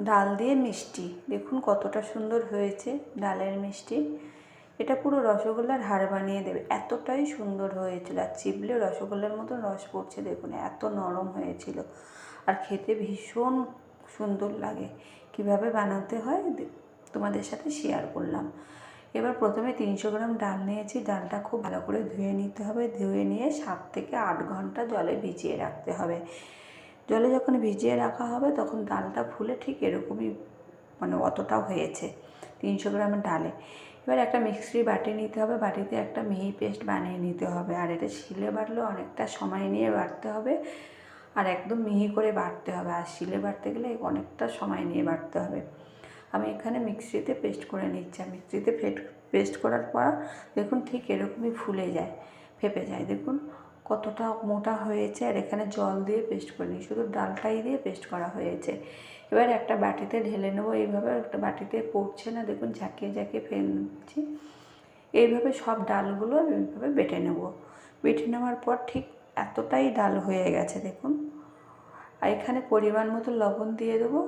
ডাল দিয়ে মিষ্টি, দেখুন কতটা সুন্দর হয়েছে ডালের মিষ্টি। এটা পুরো রসগোল্লার হার বানিয়ে দেবে, এতটাই সুন্দর হয়েছিল। আর চিপলে রসগোল্লার মতন রস পড়ছে, দেখুন এত নরম হয়েছিল আর খেতে ভীষণ সুন্দর লাগে। কিভাবে বানাতে হয় তোমাদের সাথে শেয়ার করলাম। এবার প্রথমে 300 গ্রাম ডাল নিয়েছি। ডালটা খুব ভালো করে ধুয়ে নিতে হবে। ধুয়ে নিয়ে 7 থেকে 8 ঘন্টা জলে ভিজিয়ে রাখতে হবে। জলে যখন ভিজিয়ে রাখা হবে তখন ডালটা ফুলে ঠিক এরকমই অতটাও হয়েছে 300 গ্রাম ডালে। এবার একটা মিক্সির বাটি নিতে হবে। বাটিতে একটা মিহি পেস্ট বানিয়ে নিতে হবে। আর এটা শিলে বাটলে অনেকটা সময় নিয়ে বাটতে হবে আর একদম মিহি করে বাটতে হবে। আর শিলে বাটতে গেলে অনেকটা সময় নিয়ে বাটতে হবে। আমি এখানে মিক্সিতে পেস্ট করে নিচ্ছি। আর মিক্সিতে পেস্ট করার পর দেখুন ঠিক এরকমই ফুলে যায়, ফেপে যায়। দেখুন কতটা মোটা হয়েছে। আর এখানে জল দিয়ে পেস্ট করিনি, শুধু ডালটাই দিয়ে পেস্ট করা হয়েছে। এবার একটা বাটিতে ঢেলে নেবো। এইভাবে একটা বাটিতে পড়ছে না, দেখুন ঝাঁকিয়ে ঝাঁকিয়ে ফেলে নিচ্ছি। এইভাবে সব ডালগুলো এইভাবে বেটে নেব। বেটে নেওয়ার পর ঠিক এতটাই ডাল হয়ে গেছে দেখুন। আর এখানে পরিমাণ মতো লবণ দিয়ে দেবো।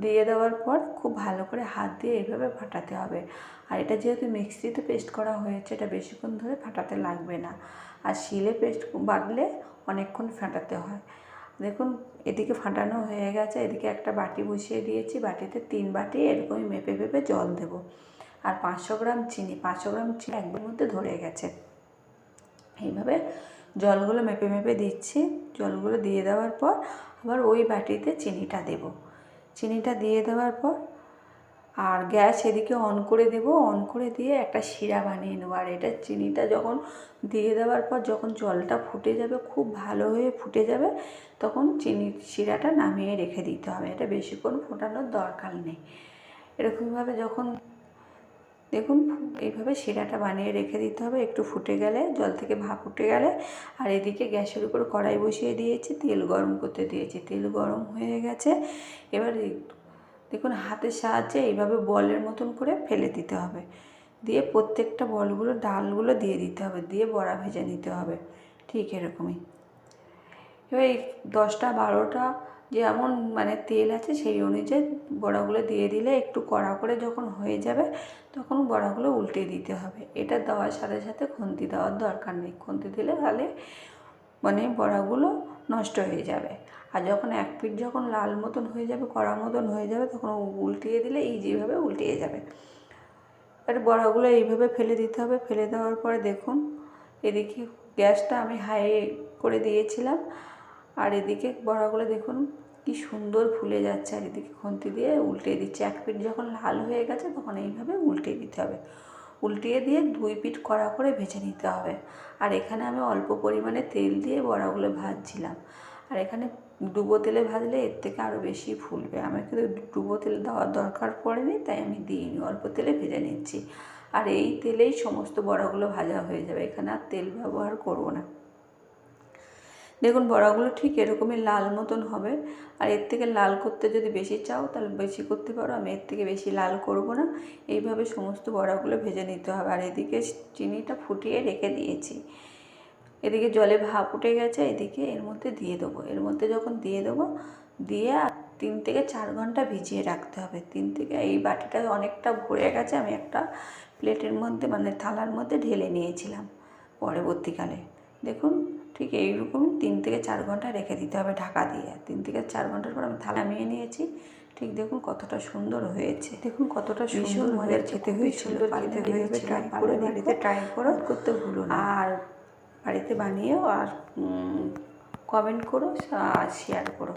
দিয়ে দেওয়ার পর খুব ভালো করে হাত দিয়ে এইভাবে ফাটাতে হবে। আর এটা যেহেতু মিক্সিতে পেস্ট করা হয়েছে, এটা বেশিক্ষণ ধরে ফাটাতে লাগবে না। আর শিলে পেস্ট বাটলে অনেকক্ষণ ফাটাতে হয়। দেখুন এদিকে ফাটানো হয়ে গেছে। এদিকে একটা বাটি বসিয়ে দিয়েছি। বাটিতে 3 বাটি এরকমই মেপে মেপে জল দেব। আর 500 গ্রাম চিনি, 500 গ্রাম চিনি একবার মধ্যে ধরে গেছে। এইভাবে জলগুলো মেপে মেপে দিচ্ছি। জলগুলো দিয়ে দেওয়ার পর আবার ওই বাটিতে চিনিটা দেব। চিনিটা দিয়ে দেওয়ার পর আর গ্যাস এদিকে অন করে দেব। অন করে দিয়ে একটা শিরা বানিয়ে নেব। আর এটা চিনিটা যখন দিয়ে দেওয়ার পর যখন জলটা ফুটে যাবে, খুব ভালো হয়ে ফুটে যাবে, তখন শিরাটা নামিয়ে রেখে দিতে হবে। এটা বেশিক্ষণ ফোটানোর দরকার নেই। এরকমভাবে যখন দেখুন এইভাবে শিরাটা বানিয়ে রেখে দিতে হবে। একটু ফুটে গেলে, জল থেকে ভাপ উঠে গেলে, আর এদিকে গ্যাসের উপর কড়াই বসিয়ে দিয়েছি, তেল গরম করতে দিয়েছি। তেল গরম হয়ে গেছে। এবার দেখুন হাতের সাহায্যে এইভাবে বলের মতন করে ফেলে দিতে হবে। দিয়ে প্রত্যেকটা বলগুলো ডালগুলো দিয়ে দিতে হবে। দিয়ে বড়া ভেজে নিতে হবে ঠিক এরকমই। এবার এই 10টা 12টা যেমন তেল আছে সেই অনুযায়ী বড়াগুলো দিয়ে দিলে একটু কড়া করে যখন হয়ে যাবে তখন বড়াগুলো উল্টে দিতে হবে। এটা দেওয়ার সাথে সাথে খুন্তি দেওয়ার দরকার নেই। খুন্তি দিলে তাহলে বড়াগুলো নষ্ট হয়ে যাবে। আর যখন এক পিঠ যখন লাল মতন হয়ে যাবে, কড়া মতন হয়ে যাবে, তখন উল্টিয়ে দিলে ইজিভাবে উল্টিয়ে যাবে। আর বড়াগুলো এইভাবে ফেলে দিতে হবে। ফেলে দেওয়ার পরে দেখুন এদিকে গ্যাসটা আমি হাই করে দিয়েছিলাম। আর এদিকে বড়াগুলো দেখুন কি সুন্দর ফুলে যাচ্ছে। আর এদিকে খুন্তি দিয়ে উল্টে দিচ্ছি। এক পিঠ যখন লাল হয়ে গেছে তখন এইভাবে উল্টে দিতে হবে। উল্টিয়ে দিয়ে 2 পিঠ কড়া করে ভেজে নিতে হবে। আর এখানে আমি অল্প পরিমাণে তেল দিয়ে বড়াগুলো ভাজছিলাম। আর এখানে ডুবো তেলে ভাজলে এর থেকে আরও বেশি ফুলবে। আমার কিন্তু ডুবো তেল দেওয়ার দরকার পড়েনি, তাই আমি দিইনি, অল্প তেলে ভেজে নিচ্ছি। আর এই তেলেই সমস্ত বড়াগুলো ভাজা হয়ে যাবে। এখানে আর তেল ব্যবহার করব না। দেখুন বড়াগুলো ঠিক এরকমই লাল মতন হবে। আর এর থেকে লাল করতে যদি বেশি চাও তাহলে বেশি করতে পারো। আমি এর থেকে বেশি লাল করব না। এইভাবে সমস্ত বড়াগুলো ভেজে নিতে হবে। আর এদিকে চিনিটা ফুটিয়ে রেখে দিয়েছি। এদিকে জলে ভাপ উঠে গেছে। এদিকে এর মধ্যে দিয়ে দেবো। এর মধ্যে যখন দিয়ে দেবো, দিয়ে 3 থেকে 4 ঘন্টা ভিজিয়ে রাখতে হবে। 3 থেকে এই বাটিটা অনেকটা ভরে গেছে। আমি একটা প্লেটের মধ্যে থালার মধ্যে ঢেলে নিয়েছিলাম পরবর্তীকালে। দেখুন ঠিক এইরকম 3 থেকে 4 ঘন্টা রেখে দিতে হবে ঢাকা দিয়ে। 3 থেকে 4 ঘন্টার পর আমি থালা নামিয়ে নিয়েছি। ঠিক দেখুন কতটা সুন্দর হয়েছে। দেখুন কতটা সুন্দর মজার খেতে হয়েছিল। বাড়িতে ট্রাই করো, করতে ভুলো না। আর বাড়িতে বানিয়েও আর কমেন্ট করো আর শেয়ার করো।